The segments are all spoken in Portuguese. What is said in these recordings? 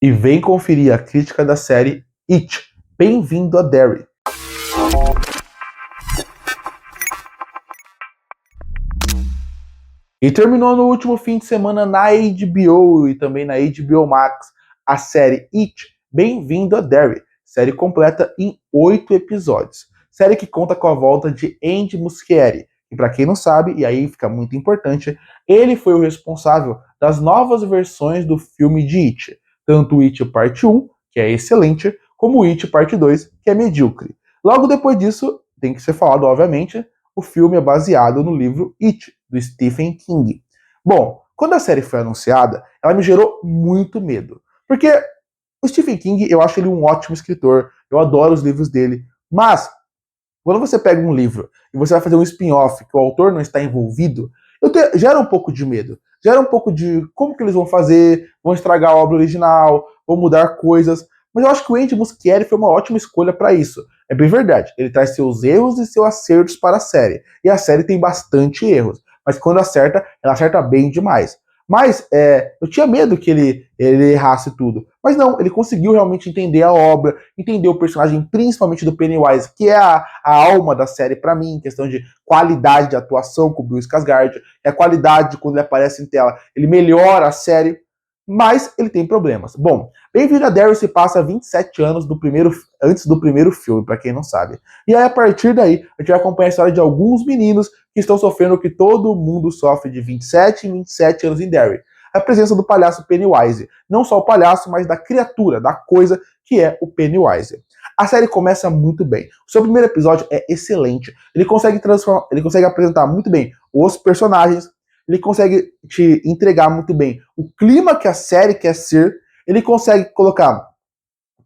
E vem conferir a crítica da série It. Bem-vindo a Derry. E terminou no último fim de semana na HBO e também na HBO Max a série It. Bem-vindo a Derry. Série completa em 8 episódios. Série que conta com a volta de Andy Muschietti. E para quem não sabe, e aí fica muito importante, ele foi o responsável das novas versões do filme de It. Tanto o It Parte 1, que é excelente, como o It Parte 2, que é medíocre. Logo depois disso, tem que ser falado, obviamente, o filme é baseado no livro It, do Stephen King. Bom, quando a série foi anunciada, ela me gerou muito medo. Porque o Stephen King, eu acho ele um ótimo escritor, eu adoro os livros dele, mas quando você pega um livro e você vai fazer um spin-off que o autor não está envolvido, gera um pouco de medo. Gera um pouco de como que eles vão fazer, vão estragar a obra original, vão mudar coisas. Mas eu acho que o Andy Muschietti foi uma ótima escolha para isso. É bem verdade, ele traz seus erros e seus acertos para a série. E a série tem bastante erros, mas quando acerta, ela acerta bem demais. Mas eu tinha medo que ele errasse tudo. Mas não, ele conseguiu realmente entender a obra, entender o personagem, principalmente do Pennywise, que é a alma da série para mim, em questão de qualidade de atuação com o Bill Skarsgård, é a qualidade de quando ele aparece em tela. Ele melhora a série, mas ele tem problemas. Bom, Bem-vindo a Derry se passa 27 anos antes do primeiro filme, para quem não sabe. E aí, a partir daí, a gente vai acompanhar a história de alguns meninos que estão sofrendo o que todo mundo sofre de 27 em 27 anos em Derry. A presença do palhaço Pennywise. Não só o palhaço, mas da criatura, da coisa que é o Pennywise. A série começa muito bem. O seu primeiro episódio é excelente. Ele consegue apresentar muito bem os personagens, ele consegue te entregar muito bem o clima que a série quer ser, ele consegue colocar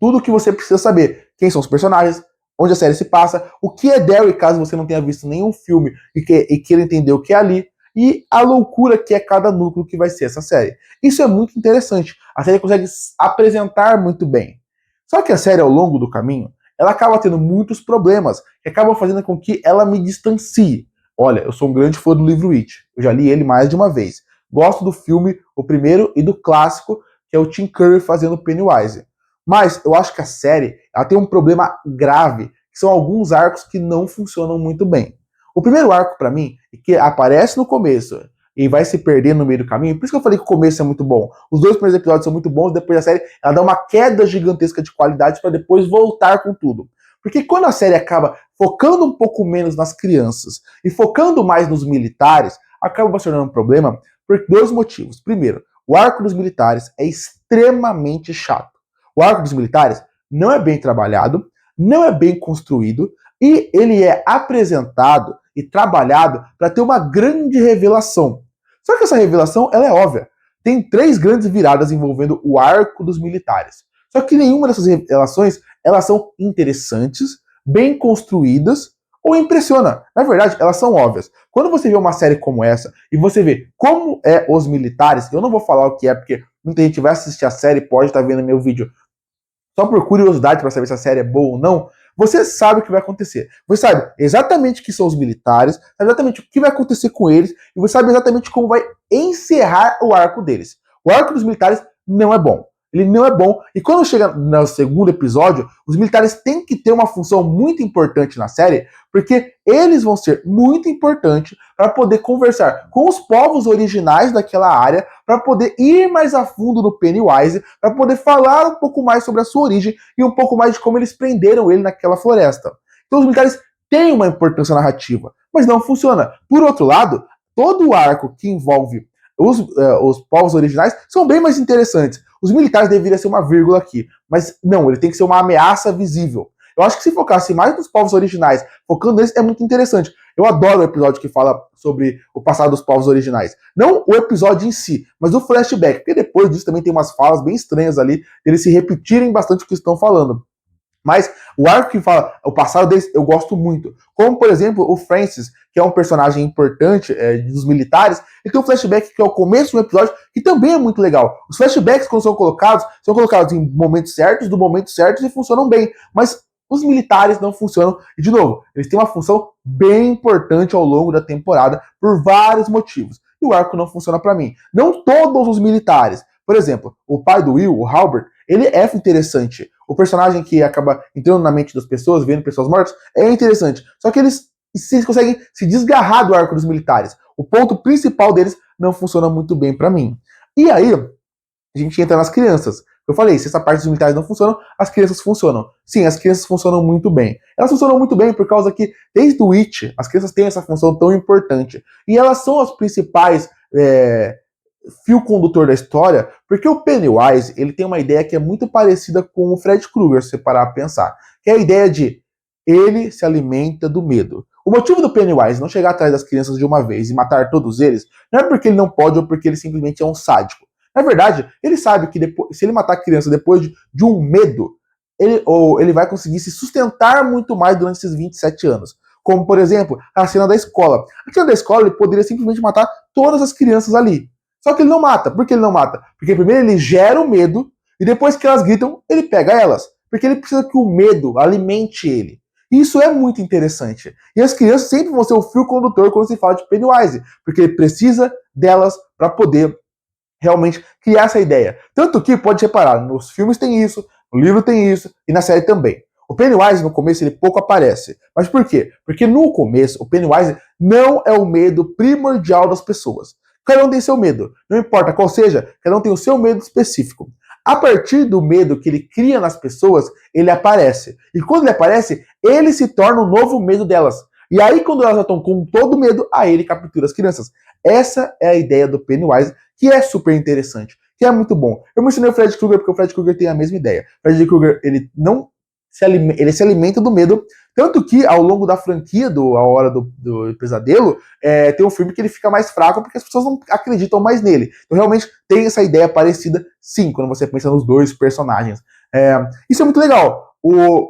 tudo o que você precisa saber. Quem são os personagens, onde a série se passa, o que é Derry, caso você não tenha visto nenhum filme e queira entender o que é ali, e a loucura que é cada núcleo que vai ser essa série. Isso é muito interessante. A série consegue apresentar muito bem. Só que a série, ao longo do caminho, ela acaba tendo muitos problemas, que acabam fazendo com que ela me distancie. Olha, eu sou um grande fã do livro It. Eu já li ele mais de uma vez. Gosto do filme, o primeiro, e do clássico, que é o Tim Curry fazendo Pennywise. Mas eu acho que a série ela tem um problema grave, que são alguns arcos que não funcionam muito bem. O primeiro arco, para mim, é que aparece no começo e vai se perder no meio do caminho. Por isso que eu falei que o começo é muito bom. Os 2 primeiros episódios são muito bons, depois a série ela dá uma queda gigantesca de qualidade para depois voltar com tudo. Porque quando a série acaba focando um pouco menos nas crianças e focando mais nos militares, acaba se tornando um problema por 2 motivos. Primeiro, o arco dos militares é extremamente chato. O arco dos militares não é bem trabalhado, não é bem construído e ele é apresentado e trabalhado para ter uma grande revelação. Só que essa revelação ela é óbvia. Tem 3 grandes viradas envolvendo o arco dos militares. Só que nenhuma dessas revelações elas são interessantes, bem construídas ou impressiona. Na verdade, elas são óbvias. Quando você vê uma série como essa e você vê como é os militares, eu não vou falar o que é porque muita gente vai assistir a série, pode estar vendo meu vídeo só por curiosidade para saber se a série é boa ou não, você sabe o que vai acontecer. Você sabe exatamente quem são os militares, sabe exatamente o que vai acontecer com eles, e você sabe exatamente como vai encerrar o arco deles. O arco dos militares não é bom. Ele não é bom. E quando chega no segundo episódio, os militares têm que ter uma função muito importante na série, porque eles vão ser muito importantes para poder conversar com os povos originais daquela área, para poder ir mais a fundo no Pennywise, para poder falar um pouco mais sobre a sua origem e um pouco mais de como eles prenderam ele naquela floresta. Então os militares têm uma importância narrativa, mas não funciona. Por outro lado, todo o arco que envolve os povos originais são bem mais interessantes. Os militares deveriam ser uma vírgula aqui, mas não, ele tem que ser uma ameaça visível. Eu acho que se focasse mais nos povos originais, focando neles, é muito interessante. Eu adoro o episódio que fala sobre o passado dos povos originais. Não o episódio em si, mas o flashback, porque depois disso também tem umas falas bem estranhas ali, eles se repetirem bastante o que estão falando. Mas o arco que fala o passado deles eu gosto muito. Como, por exemplo, o Francis, que é um personagem importante dos militares, e tem um flashback que é o começo do episódio, que também é muito legal. Os flashbacks, quando são colocados em momentos certos, do momento certo, e funcionam bem. Mas os militares não funcionam. E, de novo, eles têm uma função bem importante ao longo da temporada, por vários motivos. E o arco não funciona para mim. Não todos os militares. Por exemplo, o pai do Will, o Halbert, ele é interessante. O personagem que acaba entrando na mente das pessoas, vendo pessoas mortas, é interessante. Só que eles conseguem se desgarrar do arco dos militares. O ponto principal deles não funciona muito bem pra mim. E aí, a gente entra nas crianças. Eu falei, se essa parte dos militares não funciona, as crianças funcionam. Sim, as crianças funcionam muito bem. Elas funcionam muito bem por causa que, desde o It, as crianças têm essa função tão importante. E elas são as principais fio condutor da história, porque o Pennywise, ele tem uma ideia que é muito parecida com o Fred Krueger, se você parar a pensar. Que é a ideia de ele se alimenta do medo. O motivo do Pennywise não chegar atrás das crianças de uma vez e matar todos eles, não é porque ele não pode ou porque ele simplesmente é um sádico. Na verdade, ele sabe que depois, se ele matar a criança depois de um medo, ele vai conseguir se sustentar muito mais durante esses 27 anos. Como, por exemplo, a cena da escola. A cena da escola, ele poderia simplesmente matar todas as crianças ali. Só que ele não mata. Por que ele não mata? Porque primeiro ele gera o medo, e depois que elas gritam, ele pega elas. Porque ele precisa que o medo alimente ele. Isso é muito interessante. E as crianças sempre vão ser o fio condutor quando se fala de Pennywise, porque ele precisa delas para poder realmente criar essa ideia. Tanto que, pode reparar, nos filmes tem isso, no livro tem isso, e na série também. O Pennywise, no começo, ele pouco aparece. Mas por quê? Porque no começo, o Pennywise não é o medo primordial das pessoas. Cada um tem seu medo. Não importa qual seja, cada um tem o seu medo específico. A partir do medo que ele cria nas pessoas, ele aparece. E quando ele aparece, ele se torna um novo medo delas. E aí, quando elas já estão com todo medo, aí ele captura as crianças. Essa é a ideia do Pennywise, que é super interessante, que é muito bom. Eu mencionei o Fred Krueger porque o Fred Krueger tem a mesma ideia. O Fred Krueger, ele se alimenta do medo, tanto que ao longo da franquia A Hora do Pesadelo, tem um filme que ele fica mais fraco porque as pessoas não acreditam mais nele. Então realmente tem essa ideia parecida, sim, quando você pensa nos dois personagens. Isso é muito legal.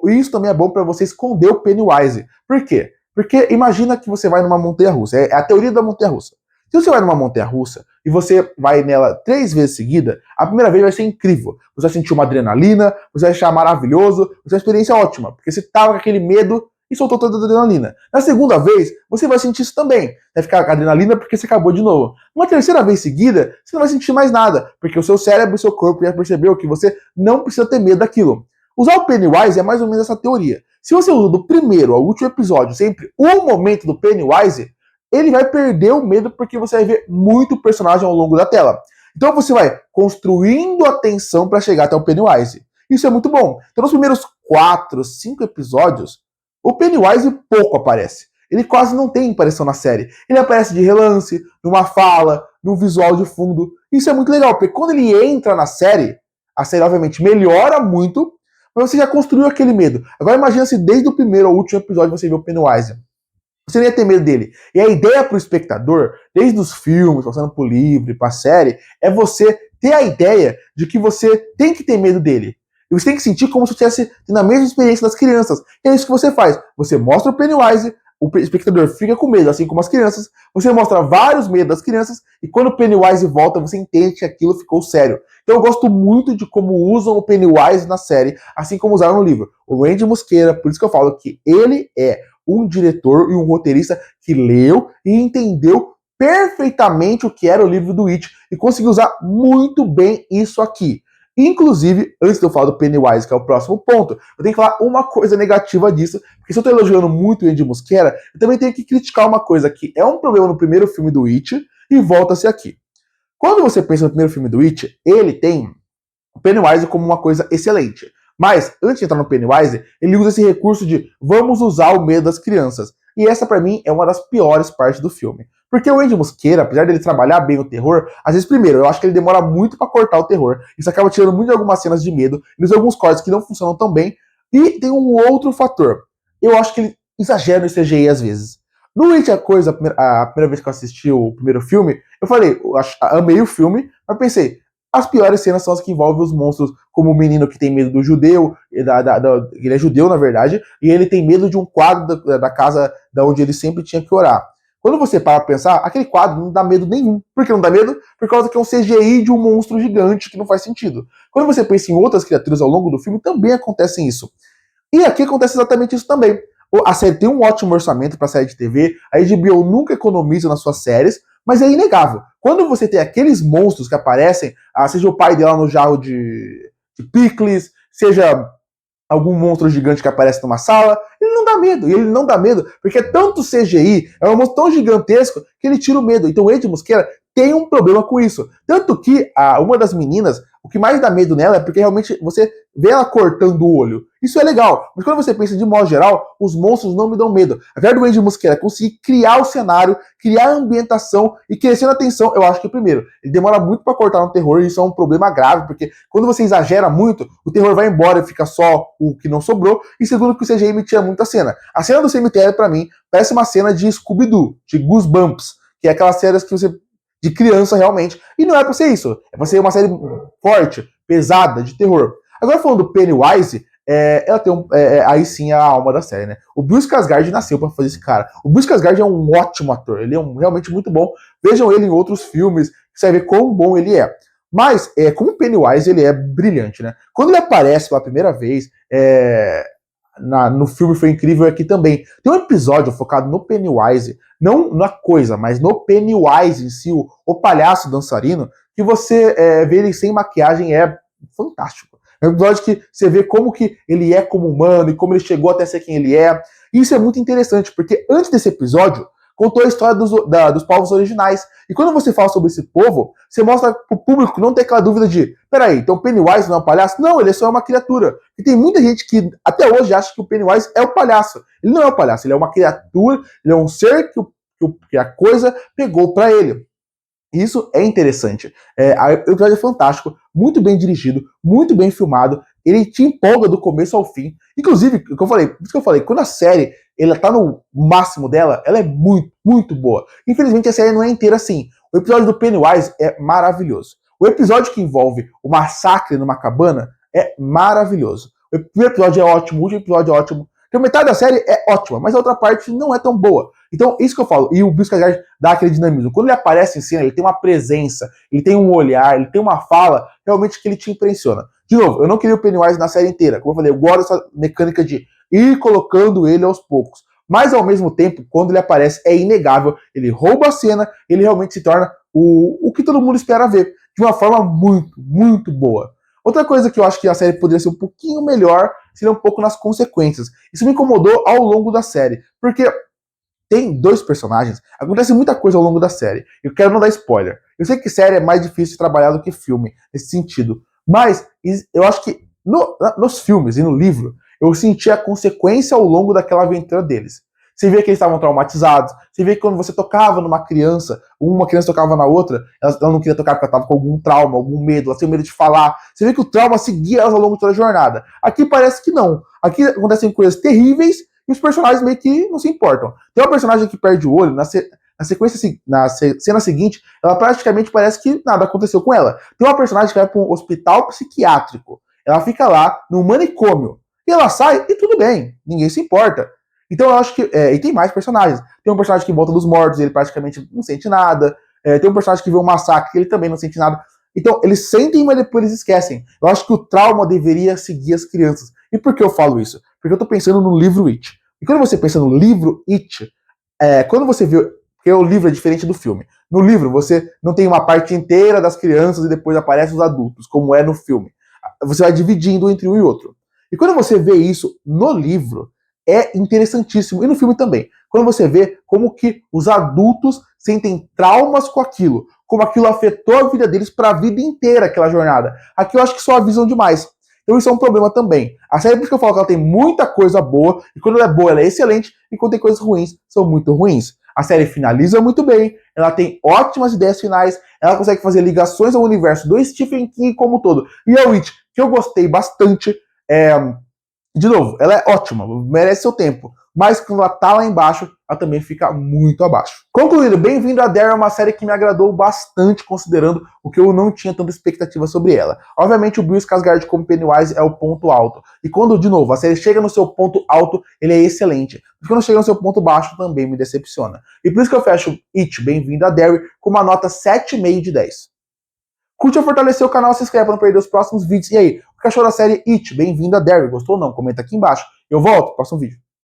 Isso também é bom para você esconder o Pennywise. Por quê? Porque imagina que você vai numa montanha-russa. É a teoria da montanha-russa. Se você vai numa montanha-russa e você vai nela 3 vezes seguida, a primeira vez vai ser incrível. Você vai sentir uma adrenalina, você vai achar maravilhoso, vai ser uma experiência ótima, porque você tava com aquele medo e soltou toda a adrenalina. Na segunda vez, você vai sentir isso também. Vai ficar com a adrenalina porque você acabou de novo. Uma terceira vez seguida, você não vai sentir mais nada, porque o seu cérebro e o seu corpo já percebeu que você não precisa ter medo daquilo. Usar o Pennywise é mais ou menos essa teoria. Se você usa do primeiro ao último episódio sempre um momento do Pennywise, ele vai perder o medo porque você vai ver muito personagem ao longo da tela. Então você vai construindo a tensão para chegar até o Pennywise. Isso é muito bom. Então nos primeiros 4, 5 episódios, o Pennywise pouco aparece. Ele quase não tem aparição na série. Ele aparece de relance, numa fala, num visual de fundo. Isso é muito legal, porque quando ele entra na série, a série obviamente melhora muito, mas você já construiu aquele medo. Agora imagina se desde o primeiro ao último episódio você vê o Pennywise. Você não ia ter medo dele. E a ideia pro espectador, desde os filmes, passando pro livro, pra série, é você ter a ideia de que você tem que ter medo dele. E você tem que sentir como se você estivesse tendo a mesma experiência das crianças. E é isso que você faz. Você mostra o Pennywise, o espectador fica com medo, assim como as crianças. Você mostra vários medos das crianças, e quando o Pennywise volta, você entende que aquilo ficou sério. Então eu gosto muito de como usam o Pennywise na série, assim como usaram no livro. O Andy Muschieira, por isso que eu falo que ele é um diretor e um roteirista que leu e entendeu perfeitamente o que era o livro do It e conseguiu usar muito bem isso aqui. Inclusive, antes de eu falar do Pennywise, que é o próximo ponto, eu tenho que falar uma coisa negativa disso, porque se eu tô elogiando muito o Andy Muschieira, eu também tenho que criticar uma coisa que é um problema no primeiro filme do It e volta-se aqui. Quando você pensa no primeiro filme do It, ele tem o Pennywise como uma coisa excelente. Mas, antes de entrar no Pennywise, ele usa esse recurso de vamos usar o medo das crianças. E essa, pra mim, é uma das piores partes do filme. Porque o Andy Muschieira, apesar dele trabalhar bem o terror, às vezes, primeiro, eu acho que ele demora muito pra cortar o terror. Isso acaba tirando muito de algumas cenas de medo. Ele usa alguns cortes que não funcionam tão bem. E tem um outro fator. Eu acho que ele exagera no CGI às vezes. No It, a primeira vez que eu assisti o primeiro filme, eu falei, amei o filme, mas pensei, as piores cenas são as que envolvem os monstros, como o menino que tem medo do judeu, ele é judeu, na verdade, e ele tem medo de um quadro da casa da onde ele sempre tinha que orar. Quando você para pra pensar, aquele quadro não dá medo nenhum. Por que não dá medo? Por causa que é um CGI de um monstro gigante que não faz sentido. Quando você pensa em outras criaturas ao longo do filme, também acontece isso. E aqui acontece exatamente isso também. A série tem um ótimo orçamento para série de TV, a HBO nunca economiza nas suas séries, mas é inegável. Quando você tem aqueles monstros que aparecem, seja o pai dela no jarro de de picles, seja algum monstro gigante que aparece numa sala, ele não dá medo. E ele não dá medo porque é tanto CGI, é um monstro tão gigantesco que ele tira o medo. Então o Ed Mosqueira tem um problema com isso. Tanto que uma das meninas, o que mais dá medo nela é porque realmente você vê ela cortando o olho. Isso é legal. Mas quando você pensa de modo geral, os monstros não me dão medo. A verdade do Ed Mosqueira é conseguir criar o cenário, criar a ambientação e crescendo a tensão. Eu acho que primeiro, ele demora muito pra cortar no terror e isso é um problema grave, porque quando você exagera muito, o terror vai embora e fica só o que não sobrou. E segundo, que o CGI me tira muito a cena. A cena do cemitério, pra mim, parece uma cena de Scooby-Doo, de Goosebumps, que é aquelas cenas que você de criança realmente, e não é pra ser isso, é pra ser uma série forte, pesada, de terror. Agora falando do Pennywise, ela tem aí sim a alma da série, né? O Bill Skarsgård nasceu pra fazer esse cara. O Bill Skarsgård é um ótimo ator, ele é realmente muito bom. Vejam ele em outros filmes, você vai ver quão bom ele é. Mas, como Pennywise, ele é brilhante, né? Quando ele aparece pela primeira vez, no filme Foi Incrível aqui também. Tem um episódio focado no Pennywise, não na coisa, mas no Pennywise em si, o palhaço dançarino, que você vê ele sem maquiagem, é fantástico. É um episódio que você vê como que ele é como humano e como ele chegou até ser quem ele é. E isso é muito interessante, porque antes desse episódio, contou a história dos povos originais. E quando você fala sobre esse povo, você mostra pro público não ter aquela dúvida de peraí, então o Pennywise não é um palhaço? Não, ele é só uma criatura. E tem muita gente que até hoje acha que o Pennywise é o palhaço. Ele não é o palhaço, ele é uma criatura, ele é um ser que a coisa pegou para ele. Isso é interessante. O episódio é fantástico, muito bem dirigido, muito bem filmado. Ele te empolga do começo ao fim. Inclusive, por isso que eu falei, quando a série ela tá no máximo dela, ela é muito, muito boa. Infelizmente, a série não é inteira assim. O episódio do Pennywise é maravilhoso. O episódio que envolve o massacre numa cabana é maravilhoso. O primeiro episódio é ótimo, o último episódio é ótimo. Então, metade da série é ótima, mas a outra parte não é tão boa. Então, isso que eu falo. E o Bill Skarsgård dá aquele dinamismo. Quando ele aparece em cena, ele tem uma presença, ele tem um olhar, ele tem uma fala, realmente que ele te impressiona. De novo, eu não queria o Pennywise na série inteira. Como eu falei, eu gosto dessa mecânica de ir colocando ele aos poucos. Mas, ao mesmo tempo, quando ele aparece, é inegável. Ele rouba a cena, ele realmente se torna o que todo mundo espera ver. De uma forma muito, muito boa. Outra coisa que eu acho que a série poderia ser um pouquinho melhor seria um pouco nas consequências. Isso me incomodou ao longo da série. Porque tem dois personagens, acontece muita coisa ao longo da série. Eu quero não dar spoiler. Eu sei que série é mais difícil de trabalhar do que filme, nesse sentido. Mas eu acho que nos filmes e no livro, eu senti a consequência ao longo daquela aventura deles. Você vê que eles estavam traumatizados, você vê que quando você tocava numa criança, uma criança tocava na outra, ela não queria tocar porque ela estava com algum trauma, algum medo, ela tinha medo de falar. Você vê que o trauma seguia elas ao longo de toda a jornada. Aqui parece que não. Aqui acontecem coisas terríveis e os personagens meio que não se importam. Tem uma personagem que perde o olho, na cena seguinte, ela praticamente parece que nada aconteceu com ela. Tem uma personagem que vai para um hospital psiquiátrico. Ela fica lá, no manicômio. E ela sai e tudo bem, ninguém se importa. Então eu acho que. E tem mais personagens. Tem um personagem que volta dos mortos, ele praticamente não sente nada. Tem um personagem que vê um massacre, ele também não sente nada. Então, eles sentem, mas depois eles esquecem. Eu acho que o trauma deveria seguir as crianças. E por que eu falo isso? Porque eu tô pensando no livro It. E quando você pensa no livro It, quando você vê. Porque o livro é diferente do filme. No livro, você não tem uma parte inteira das crianças e depois aparecem os adultos, como é no filme. Você vai dividindo entre um e outro. E quando você vê isso no livro, é interessantíssimo. E no filme também. Quando você vê como que os adultos sentem traumas com aquilo, como aquilo afetou a vida deles para a vida inteira, aquela jornada. Aqui eu acho que só avisam demais. Então isso é um problema também. A série, por isso que eu falo que ela tem muita coisa boa, e quando ela é boa, ela é excelente, e quando tem coisas ruins, são muito ruins. A série finaliza muito bem, ela tem ótimas ideias finais, ela consegue fazer ligações ao universo do Stephen King como um todo. E a It, que eu gostei bastante, de novo, ela é ótima, merece seu tempo. Mas quando ela tá lá embaixo, ela também fica muito abaixo. Concluindo, Bem-vindo a Daryl é uma série que me agradou bastante, considerando o que eu não tinha tanta expectativa sobre ela. Obviamente, o Bill Skarsgård como Pennywise é o ponto alto. E quando, de novo, a série chega no seu ponto alto, ele é excelente. Mas quando chega no seu ponto baixo, também me decepciona. E por isso que eu fecho It, Bem-vindo a Daryl, com uma nota 7,5 de 10. Curte ou fortalecer o canal, se inscreve para não perder os próximos vídeos. E aí, o que achou da série It? Bem-vindo a Daryl. Gostou ou não? Comenta aqui embaixo. Eu volto no próximo vídeo.